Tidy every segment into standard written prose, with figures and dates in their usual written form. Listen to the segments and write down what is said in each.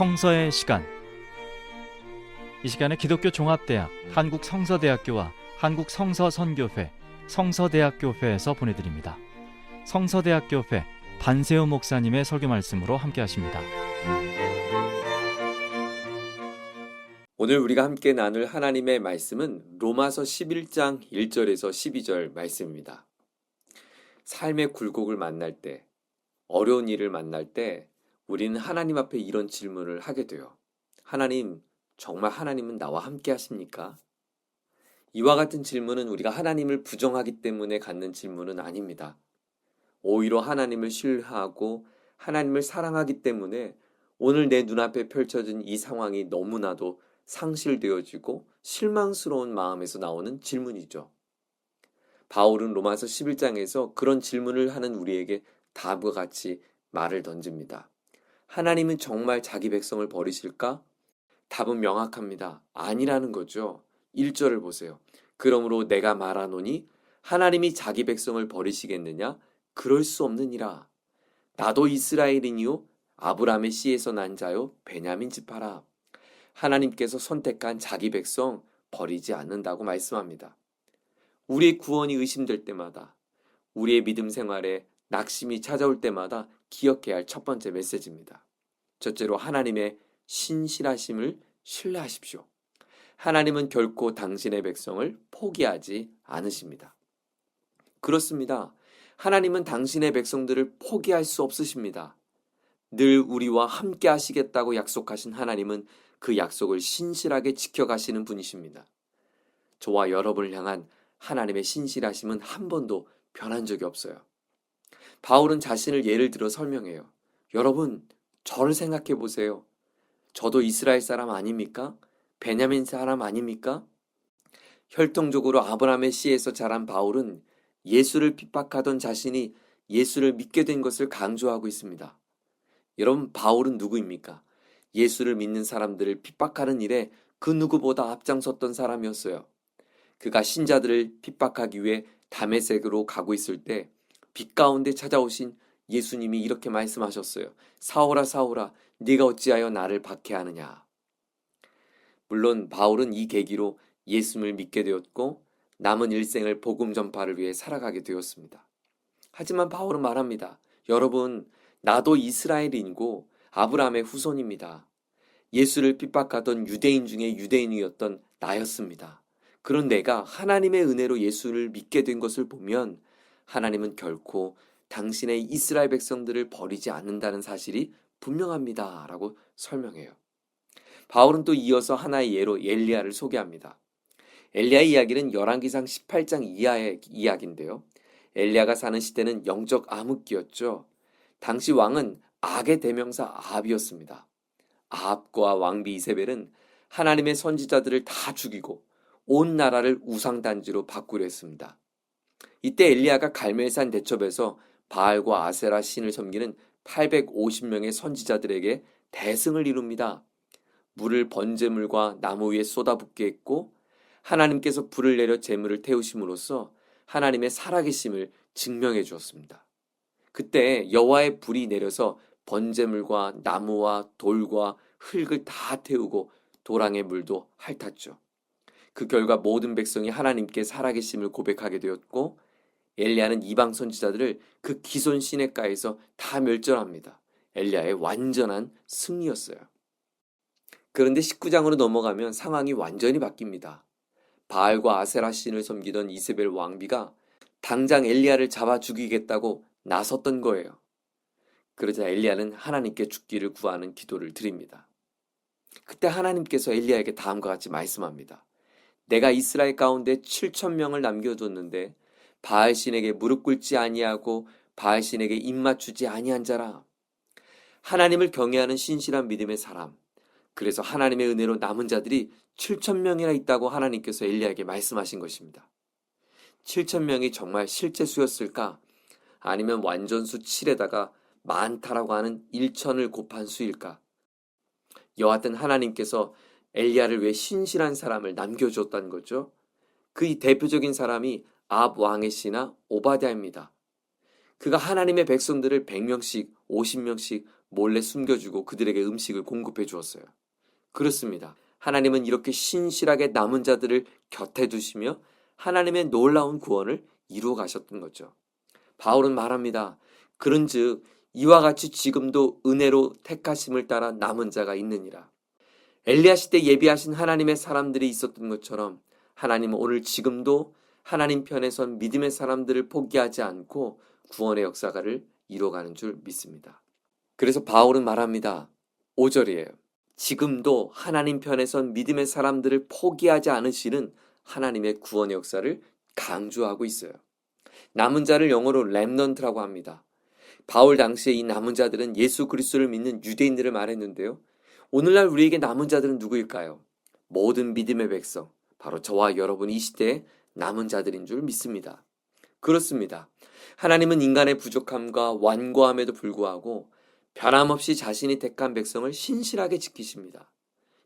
성서의 시간. 이 시간에 기독교 종합대학 한국성서대학교와 한국성서선교회 성서대학교회에서 보내드립니다. 성서대학교회 반세우 목사님의 설교 말씀으로 함께 하십니다. 오늘 우리가 함께 나눌 하나님의 말씀은 로마서 11장 1절에서 12절 말씀입니다. 삶의 굴곡을 만날 때, 어려운 일을 만날 때 우리는 하나님 앞에 이런 질문을 하게 돼요. 하나님, 정말 하나님은 나와 함께 하십니까? 이와 같은 질문은 우리가 하나님을 부정하기 때문에 갖는 질문은 아닙니다. 오히려 하나님을 신뢰하고 하나님을 사랑하기 때문에 오늘 내 눈앞에 펼쳐진 이 상황이 너무나도 상실되어지고 실망스러운 마음에서 나오는 질문이죠. 바울은 로마서 11장에서 그런 질문을 하는 우리에게 다음과 같이 말을 던집니다. 하나님은 정말 자기 백성을 버리실까? 답은 명확합니다. 아니라는 거죠. 1절을 보세요. 그러므로 내가 말하노니 하나님이 자기 백성을 버리시겠느냐? 그럴 수 없느니라. 나도 이스라엘이니요 아브라함의 씨에서 난 자요 베냐민 지파라. 하나님께서 선택한 자기 백성 버리지 않는다고 말씀합니다. 우리의 구원이 의심될 때마다, 우리의 믿음 생활에 낙심이 찾아올 때마다 기억해야 할 첫 번째 메시지입니다. 첫째로 하나님의 신실하심을 신뢰하십시오. 하나님은 결코 당신의 백성을 포기하지 않으십니다. 그렇습니다. 하나님은 당신의 백성들을 포기할 수 없으십니다. 늘 우리와 함께 하시겠다고 약속하신 하나님은 그 약속을 신실하게 지켜가시는 분이십니다. 저와 여러분을 향한 하나님의 신실하심은 한 번도 변한 적이 없어요. 바울은 자신을 예를 들어 설명해요. 여러분, 저를 생각해 보세요. 저도 이스라엘 사람 아닙니까? 베냐민 사람 아닙니까? 혈통적으로 아브라함의 씨에서 자란 바울은 예수를 핍박하던 자신이 예수를 믿게 된 것을 강조하고 있습니다. 여러분, 바울은 누구입니까? 예수를 믿는 사람들을 핍박하는 일에 그 누구보다 앞장섰던 사람이었어요. 그가 신자들을 핍박하기 위해 다메섹으로 가고 있을 때 빛 가운데 찾아오신 예수님이 이렇게 말씀하셨어요. 사울아 사울아 네가 어찌하여 나를 박해하느냐. 물론 바울은 이 계기로 예수를 믿게 되었고 남은 일생을 복음 전파를 위해 살아가게 되었습니다. 하지만 바울은 말합니다. 여러분, 나도 이스라엘인이고 아브라함의 후손입니다. 예수를 핍박하던 유대인 중에 유대인이었던 나였습니다. 그런 내가 하나님의 은혜로 예수를 믿게 된 것을 보면 하나님은 결코 당신의 이스라엘 백성들을 버리지 않는다는 사실이 분명합니다. 라고 설명해요. 바울은 또 이어서 하나의 예로 엘리야를 소개합니다. 엘리야의 이야기는 열왕기상 18장 이하의 이야기인데요. 엘리야가 사는 시대는 영적 암흑기였죠. 당시 왕은 악의 대명사 아합이었습니다. 아합과 왕비 이세벨은 하나님의 선지자들을 다 죽이고 온 나라를 우상단지로 바꾸려 했습니다. 이때 엘리야가 갈멜산 대첩에서 바알과 아세라 신을 섬기는 850명의 선지자들에게 대승을 이룹니다. 물을 번제물과 나무 위에 쏟아붓게 했고 하나님께서 불을 내려 제물을 태우심으로써 하나님의 살아계심을 증명해 주었습니다. 그때 여호와의 불이 내려서 번제물과 나무와 돌과 흙을 다 태우고 도랑의 물도 핥았죠. 그 결과 모든 백성이 하나님께 살아계심을 고백하게 되었고 엘리야는 이방 선지자들을 그 기손 시냇가에서 다 멸절합니다. 엘리야의 완전한 승리였어요. 그런데 19장으로 넘어가면 상황이 완전히 바뀝니다. 바알과 아세라 신을 섬기던 이세벨 왕비가 당장 엘리야를 잡아 죽이겠다고 나섰던 거예요. 그러자 엘리야는 하나님께 죽기를 구하는 기도를 드립니다. 그때 하나님께서 엘리야에게 다음과 같이 말씀합니다. 내가 이스라엘 가운데 7,000명을 남겨뒀는데 바알신에게 무릎 꿇지 아니하고 바알신에게 입맞추지 아니한 자라. 하나님을 경외하는 신실한 믿음의 사람. 그래서 하나님의 은혜로 남은 자들이 7,000명이나 있다고 하나님께서 엘리야에게 말씀하신 것입니다. 7,000명이 정말 실제 수였을까? 아니면 완전수 7에다가 많다라고 하는 1천을 곱한 수일까? 여하튼 하나님께서 엘리야를 위해 신실한 사람을 남겨주었다는 거죠. 그 대표적인 사람이 아합 왕의 씨나 오바댜입니다. 그가 하나님의 백성들을 100명씩, 50명씩 몰래 숨겨주고 그들에게 음식을 공급해 주었어요. 그렇습니다. 하나님은 이렇게 신실하게 남은 자들을 곁에 두시며 하나님의 놀라운 구원을 이루어 가셨던 거죠. 바울은 말합니다. 그런즉 이와 같이 지금도 은혜로 택하심을 따라 남은 자가 있느니라. 엘리야 시대 예비하신 하나님의 사람들이 있었던 것처럼 하나님은 오늘 지금도 하나님 편에 선 믿음의 사람들을 포기하지 않고 구원의 역사를 이루어가는 줄 믿습니다. 그래서 바울은 말합니다. 5절이에요. 지금도 하나님 편에 선 믿음의 사람들을 포기하지 않으시는 하나님의 구원의 역사를 강조하고 있어요. 남은 자를 영어로 렘넌트라고 합니다. 바울 당시에 이 남은 자들은 예수 그리스도를 믿는 유대인들을 말했는데요. 오늘날 우리에게 남은 자들은 누구일까요? 모든 믿음의 백성, 바로 저와 여러분 이 시대의 남은 자들인 줄 믿습니다. 그렇습니다. 하나님은 인간의 부족함과 완고함에도 불구하고 변함없이 자신이 택한 백성을 신실하게 지키십니다.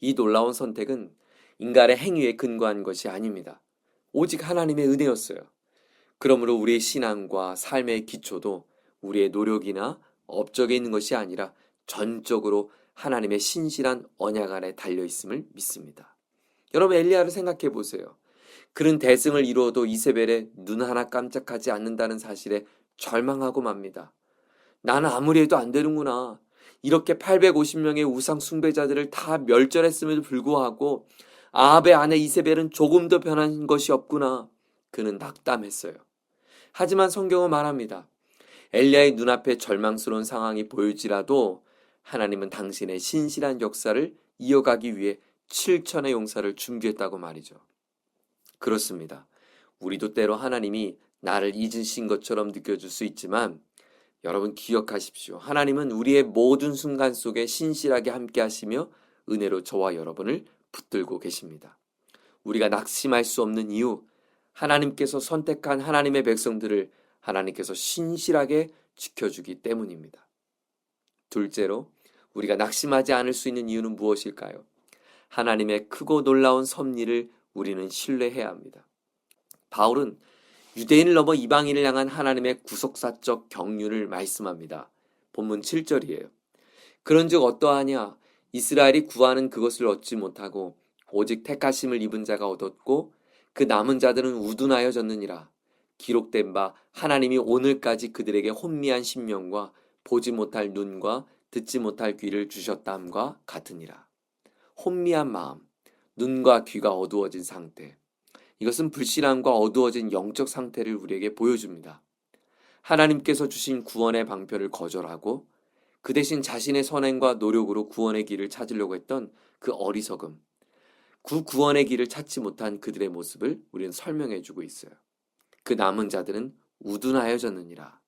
이 놀라운 선택은 인간의 행위에 근거한 것이 아닙니다. 오직 하나님의 은혜였어요. 그러므로 우리의 신앙과 삶의 기초도 우리의 노력이나 업적에 있는 것이 아니라 전적으로 하나님의 신실한 언약 안에 달려있음을 믿습니다. 여러분 엘리야를 생각해 보세요. 그는 대승을 이루어도 이세벨의 눈 하나 깜짝하지 않는다는 사실에 절망하고 맙니다. 나는 아무리 해도 안 되는구나. 이렇게 850명의 우상 숭배자들을 다 멸절했음에도 불구하고 아합의 아내 이세벨은 조금도 변한 것이 없구나. 그는 낙담했어요. 하지만 성경은 말합니다. 엘리야의 눈앞에 절망스러운 상황이 보일지라도 하나님은 당신의 신실한 역사를 이어가기 위해 7천의 용사를 준비했다고 말이죠. 그렇습니다. 우리도 때로 하나님이 나를 잊으신 것처럼 느껴질 수 있지만 여러분 기억하십시오. 하나님은 우리의 모든 순간 속에 신실하게 함께 하시며 은혜로 저와 여러분을 붙들고 계십니다. 우리가 낙심할 수 없는 이유, 하나님께서 선택한 하나님의 백성들을 하나님께서 신실하게 지켜주기 때문입니다. 둘째로 우리가 낙심하지 않을 수 있는 이유는 무엇일까요? 하나님의 크고 놀라운 섭리를 우리는 신뢰해야 합니다. 바울은 유대인을 넘어 이방인을 향한 하나님의 구속사적 경륜을 말씀합니다. 본문 7절이에요. 그런즉 어떠하냐? 이스라엘이 구하는 그것을 얻지 못하고 오직 택하심을 입은 자가 얻었고 그 남은 자들은 우둔하여졌느니라. 기록된 바 하나님이 오늘까지 그들에게 혼미한 심령과 보지 못할 눈과 듣지 못할 귀를 주셨다함과 같으니라. 혼미한 마음, 눈과 귀가 어두워진 상태. 이것은 불신앙과 어두워진 영적 상태를 우리에게 보여줍니다. 하나님께서 주신 구원의 방편을 거절하고 그 대신 자신의 선행과 노력으로 구원의 길을 찾으려고 했던 그 어리석음, 그 구원의 길을 찾지 못한 그들의 모습을 우리는 설명해주고 있어요. 그 남은 자들은 우둔하여졌느니라.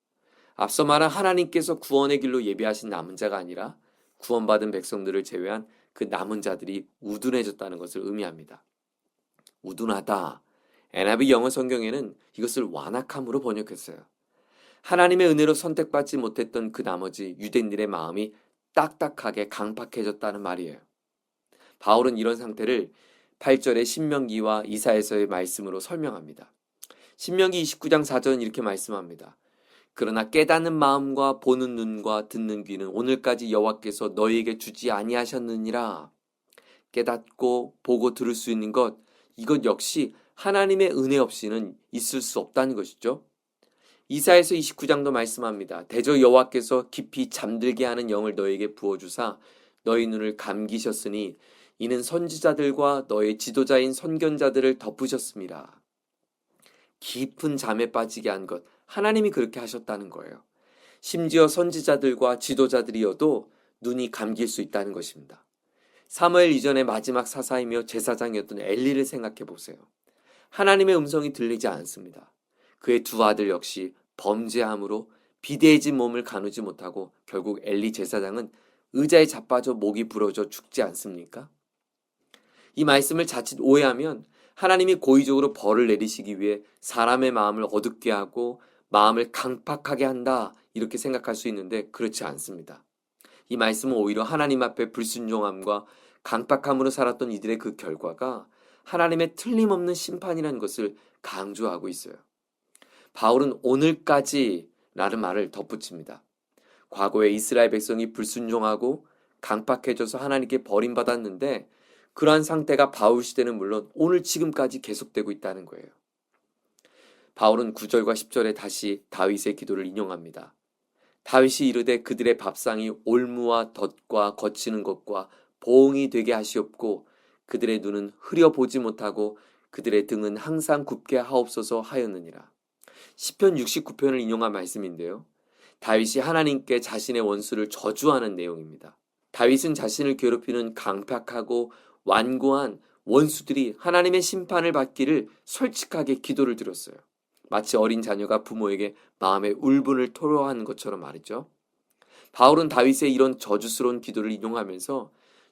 앞서 말한 하나님께서 구원의 길로 예비하신 남은 자가 아니라 구원받은 백성들을 제외한 그 남은 자들이 우둔해졌다는 것을 의미합니다. 우둔하다. NIV 영어 성경에는 이것을 완악함으로 번역했어요. 하나님의 은혜로 선택받지 못했던 그 나머지 유대인들의 마음이 딱딱하게 강팍해졌다는 말이에요. 바울은 이런 상태를 8절의 신명기와 이사야서의 말씀으로 설명합니다. 신명기 29장 4절은 이렇게 말씀합니다. 그러나 깨닫는 마음과 보는 눈과 듣는 귀는 오늘까지 여호와께서 너희에게 주지 아니하셨느니라. 깨닫고 보고 들을 수 있는 것, 이것 역시 하나님의 은혜 없이는 있을 수 없다는 것이죠. 이사야서 29장도 말씀합니다. 대저 여호와께서 깊이 잠들게 하는 영을 너희에게 부어주사 너희 눈을 감기셨으니 이는 선지자들과 너의 지도자인 선견자들을 덮으셨습니다. 깊은 잠에 빠지게 한 것, 하나님이 그렇게 하셨다는 거예요. 심지어 선지자들과 지도자들이어도 눈이 감길 수 있다는 것입니다. 사무엘 이전의 마지막 사사이며 제사장이었던 엘리를 생각해 보세요. 하나님의 음성이 들리지 않습니다. 그의 두 아들 역시 범죄함으로 비대해진 몸을 가누지 못하고 결국 엘리 제사장은 의자에 자빠져 목이 부러져 죽지 않습니까? 이 말씀을 자칫 오해하면 하나님이 고의적으로 벌을 내리시기 위해 사람의 마음을 어둡게 하고 마음을 강팍하게 한다 이렇게 생각할 수 있는데 그렇지 않습니다. 이 말씀은 오히려 하나님 앞에 불순종함과 강팍함으로 살았던 이들의 그 결과가 하나님의 틀림없는 심판이라는 것을 강조하고 있어요. 바울은 오늘까지 라는 말을 덧붙입니다. 과거에 이스라엘 백성이 불순종하고 강팍해져서 하나님께 버림받았는데 그러한 상태가 바울 시대는 물론 오늘 지금까지 계속되고 있다는 거예요. 바울은 9절과 10절에 다시 다윗의 기도를 인용합니다. 다윗이 이르되 그들의 밥상이 올무와 덫과 거치는 것과 보응이 되게 하시옵고 그들의 눈은 흐려 보지 못하고 그들의 등은 항상 굽게 하옵소서 하였느니라. 시편 69편을 인용한 말씀인데요. 다윗이 하나님께 자신의 원수를 저주하는 내용입니다. 다윗은 자신을 괴롭히는 강팍하고 완고한 원수들이 하나님의 심판을 받기를 솔직하게 기도를 드렸어요. 마치 어린 자녀가 부모에게 마음의 울분을 토로하는 것처럼 말이죠. 바울은 다윗의 이런 저주스러운 기도를 인용하면서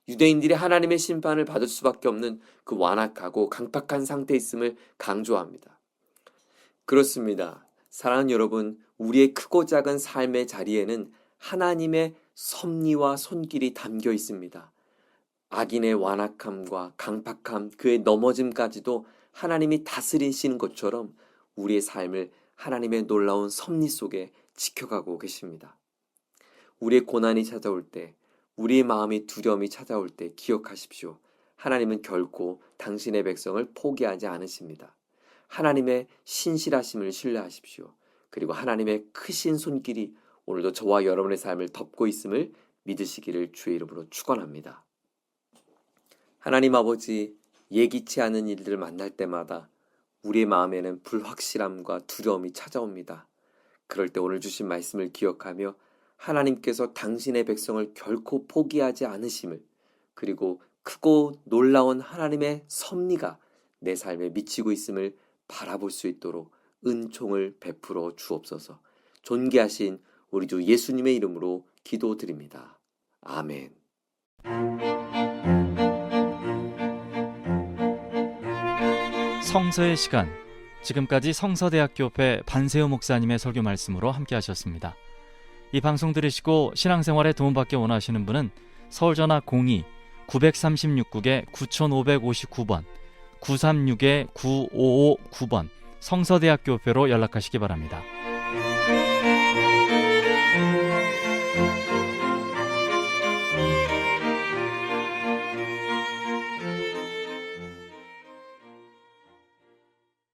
유대인들이 하나님의 심판을 받을 수밖에 없는 그 완악하고 강팍한 상태에 있음을 강조합니다. 그렇습니다. 사랑하는 여러분, 우리의 크고 작은 삶의 자리에는 하나님의 섭리와 손길이 담겨 있습니다. 악인의 완악함과 강팍함, 그의 넘어짐까지도 하나님이 다스리시는 것처럼 우리의 삶을 하나님의 놀라운 섭리 속에 지켜가고 계십니다. 우리의 고난이 찾아올 때, 우리의 마음이 두려움이 찾아올 때 기억하십시오. 하나님은 결코 당신의 백성을 포기하지 않으십니다. 하나님의 신실하심을 신뢰하십시오. 그리고 하나님의 크신 손길이 오늘도 저와 여러분의 삶을 덮고 있음을 믿으시기를 주의 이름으로 축원합니다. 하나님 아버지, 예기치 않은 일들을 만날 때마다 우리의 마음에는 불확실함과 두려움이 찾아옵니다. 그럴 때 오늘 주신 말씀을 기억하며 하나님께서 당신의 백성을 결코 포기하지 않으심을, 그리고 크고 놀라운 하나님의 섭리가 내 삶에 미치고 있음을 바라볼 수 있도록 은총을 베풀어 주옵소서. 존귀하신 우리 주 예수님의 이름으로 기도드립니다. 아멘. 성서의 시간, 지금까지 성서대학교회 반세우 목사님의 설교 말씀으로 함께 하셨습니다. 이 방송 들으시고 신앙생활에 도움받기 원하시는 분은 서울전화 02-936국에 9559번 936-9559번 성서대학교회로 연락하시기 바랍니다.